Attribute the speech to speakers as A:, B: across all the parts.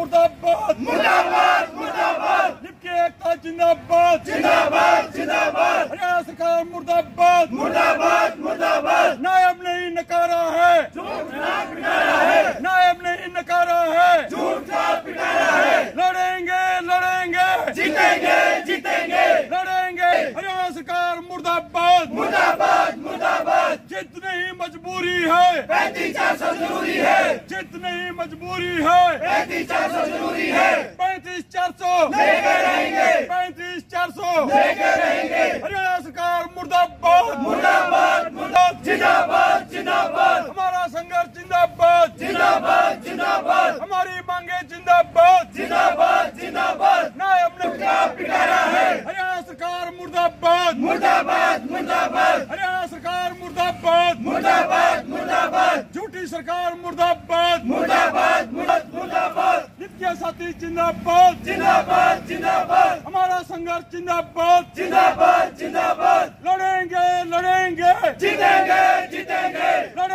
A: मुर्दाबाद मुर्दाबाद मुर्दाबाद, लिपके एकता जिंदाबाद जिंदाबाद जिंदाबाद, हरियाणा सरकार मुर्दाबाद मुर्दाबाद मुर्दाबाद। नायब नहीं नकारा है, झूठ ना पिटारा है, नायब नहीं नकारा है, झूठ ना पिटारा है। लड़ेंगे लड़ेंगे जीतेंगे जीतेंगे, लड़ेंगे। हरियाणा सरकार मुर्दाबाद मुर्दाबाद मुर्दाबाद, जित नहीं मजबूरी है, 35-400 जरूरी है, जित नहीं मजबूरी है, 35-400 जरूरी है, 35-400 लेके रहेंगे, 35-400 लेके रहेंगे। हरियाणा सरकार मुर्दाबाद मुर्दाबाद मुर्दाबाद, जिंदाबाद जिंदाबाद, हमारा संघर्ष जिंदाबाद जिंदाबाद जिंदाबाद, हमारी मांगे जिंदाबाद जिंदाबाद जिंदाबाद। नायब ने क्या पिटारा है, हरियाणा सरकार मुर्दाबाद मुर्दाबाद मुर्दाबाद, हरियाणा सरकार मुर्दाबाद मुर्दाबाद मुर्दाबाद, झूठी सरकार मुर्दाबाद मुर्दाबाद मुर्दाबाद, नित्य साथी जिंदाबाद जिंदाबाद जिंदाबाद, हमारा संघर्ष जिंदाबाद जिंदाबाद जिंदाबाद। लड़ेंगे लड़ेंगे जीतेंगे जीतेंगे,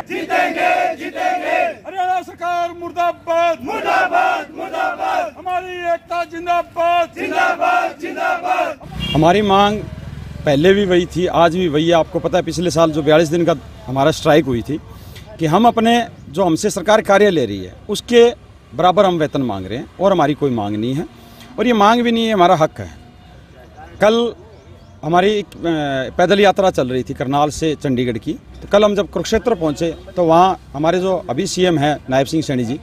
A: जीतेंगे जीतेंगे। हरियाणा सरकार मुर्दाबाद मुर्दाबाद मुर्दाबाद, हमारी एकता जिंदाबाद जिंदाबाद जिंदाबाद।
B: हमारी मांग पहले भी वही थी, आज भी वही है। आपको पता है पिछले साल जो 42 दिन का हमारा स्ट्राइक हुई थी कि हम अपने जो हमसे सरकार कार्य ले रही है उसके बराबर हम वेतन मांग रहे हैं, और हमारी कोई मांग नहीं है, और ये मांग भी नहीं है, हमारा हक है। कल हमारी पैदल यात्रा चल रही थी करनाल से चंडीगढ़ की, तो कल हम जब कुरुक्षेत्र पहुंचे तो वहाँ हमारे जो अभी सीएम हैं नायब सिंह सैनी जी,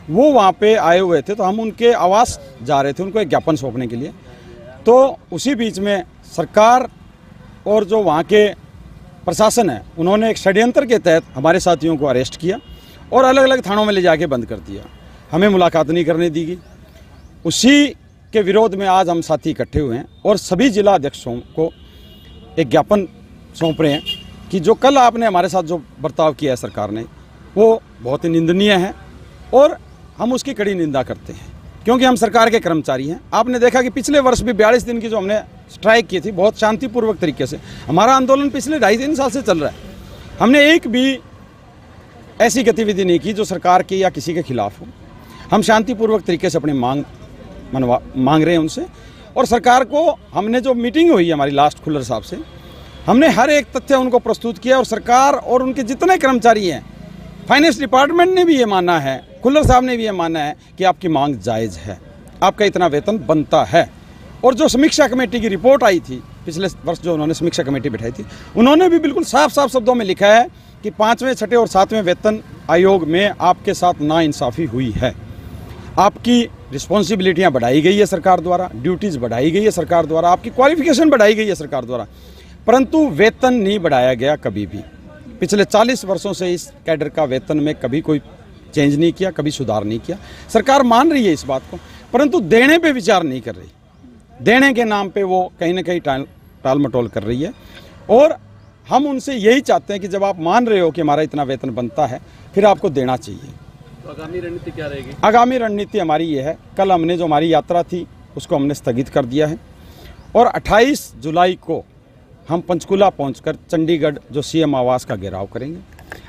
B: वो वहाँ पे आए हुए थे, तो हम उनके आवास जा रहे थे उनको एक ज्ञापन सौंपने के लिए। तो उसी बीच में सरकार और जो वहाँ के प्रशासन है उन्होंने एक षड्यंत्र के तहत हमारे साथियों को अरेस्ट किया और अलग अलग थानों में ले जाके बंद कर दिया, हमें मुलाकात नहीं करने दी गई। उसी के विरोध में आज हम साथी इकट्ठे हुए हैं और सभी जिला अध्यक्षों को एक ज्ञापन सौंप रहे हैं कि जो कल आपने हमारे साथ जो बर्ताव किया है सरकार ने, वो बहुत ही निंदनीय है और हम उसकी कड़ी निंदा करते हैं, क्योंकि हम सरकार के कर्मचारी हैं। आपने देखा कि पिछले वर्ष भी 42 दिन की जो हमने स्ट्राइक की थी बहुत शांतिपूर्वक तरीके से, हमारा आंदोलन पिछले 2.5-3 साल से चल रहा है, हमने एक भी ऐसी गतिविधि नहीं की जो सरकार की या किसी के खिलाफ हो। हम शांतिपूर्वक तरीके से अपनी मांग रहे हैं उनसे, और सरकार को हमने जो मीटिंग हुई हमारी लास्ट खुल्लर साहब से, हमने हर एक तथ्य उनको प्रस्तुत किया, और सरकार और उनके जितने कर्मचारी हैं, फाइनेंस डिपार्टमेंट ने भी ये माना है, खुल्लर साहब ने भी ये माना है कि आपकी मांग जायज़ है, आपका इतना वेतन बनता है। और जो समीक्षा कमेटी की रिपोर्ट आई थी पिछले वर्ष, जो उन्होंने समीक्षा कमेटी बिठाई थी, उन्होंने भी बिल्कुल साफ साफ शब्दों में लिखा है कि 5वें, 6ठे और 7वें वेतन आयोग में आपके साथ नाइंसाफ़ी हुई है, आपकी रिस्पॉन्सिबिलिटियाँ बढ़ाई गई है सरकार द्वारा, ड्यूटीज़ बढ़ाई गई है सरकार द्वारा, आपकी क्वालिफिकेशन बढ़ाई गई है सरकार द्वारा, परंतु वेतन नहीं बढ़ाया गया कभी भी। पिछले 40 वर्षों से इस कैडर का वेतन में कभी कोई चेंज नहीं किया, कभी सुधार नहीं किया। सरकार मान रही है इस बात को, परंतु देने पे विचार नहीं कर रही। देने के नाम पे वो कहीं ना कहीं टाल मटोल कर रही है, और हम उनसे यही चाहते हैं कि जब आप मान रहे हो कि हमारा इतना वेतन बनता है, फिर आपको देना चाहिए।
C: तो आगामी रणनीति क्या रहेगी?
B: आगामी रणनीति हमारी ये है, कल हमने जो हमारी यात्रा थी उसको हमने स्थगित कर दिया है, और 28 जुलाई को हम पंचकुला पहुंचकर चंडीगढ़ जो सीएम आवास का घेराव करेंगे।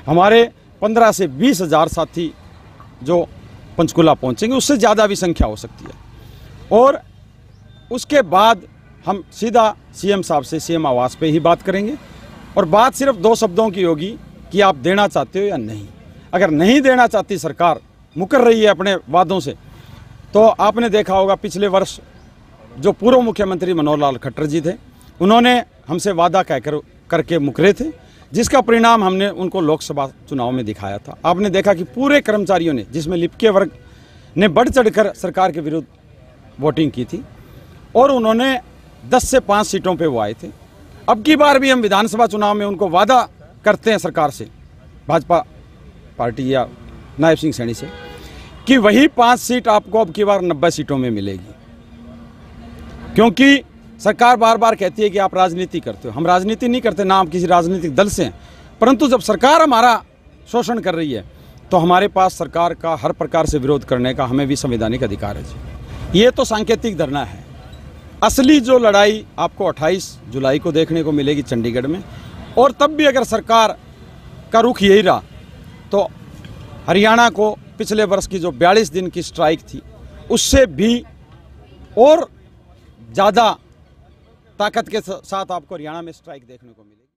B: हमारे 15 से 20 हज़ार साथी जो पंचकुला पहुंचेंगे, उससे ज़्यादा भी संख्या हो सकती है, और उसके बाद हम सीधा सीएम साहब से सीएम आवास पे ही बात करेंगे, और बात सिर्फ 2 शब्दों की होगी कि आप देना चाहते हो या नहीं। अगर नहीं देना चाहती सरकार, मुकर रही है अपने वादों से, तो आपने देखा होगा पिछले वर्ष जो पूर्व मुख्यमंत्री मनोहर लाल खट्टर जी थे, उन्होंने हमसे वादा करके मुकरे थे, जिसका परिणाम हमने उनको लोकसभा चुनाव में दिखाया था। आपने देखा कि पूरे कर्मचारियों ने, जिसमें लिपके वर्ग ने बढ़ चढ़कर सरकार के विरुद्ध वोटिंग की थी, और उन्होंने 10 से 5 सीटों पे वो आए थे। अब की बार भी हम विधानसभा चुनाव में उनको वादा करते हैं सरकार से, भाजपा पार्टी या नायब सिंह सैनी से, कि वही 5 सीट आपको अब की बार 90 सीटों में मिलेगी, क्योंकि सरकार बार बार कहती है कि आप राजनीति करते हो। हम राजनीति नहीं करते, ना हम किसी राजनीतिक दल से हैं, परंतु जब सरकार हमारा शोषण कर रही है तो हमारे पास सरकार का हर प्रकार से विरोध करने का हमें भी संवैधानिक अधिकार है जी। ये तो सांकेतिक धरना है, असली जो लड़ाई आपको 28 जुलाई को देखने को मिलेगी चंडीगढ़ में। और तब भी अगर सरकार का रुख यही रहा तो हरियाणा को पिछले वर्ष की जो 42 दिन की स्ट्राइक थी उससे भी और ज़्यादा ताकत के साथ आपको हरियाणा में स्ट्राइक देखने को मिलेगी।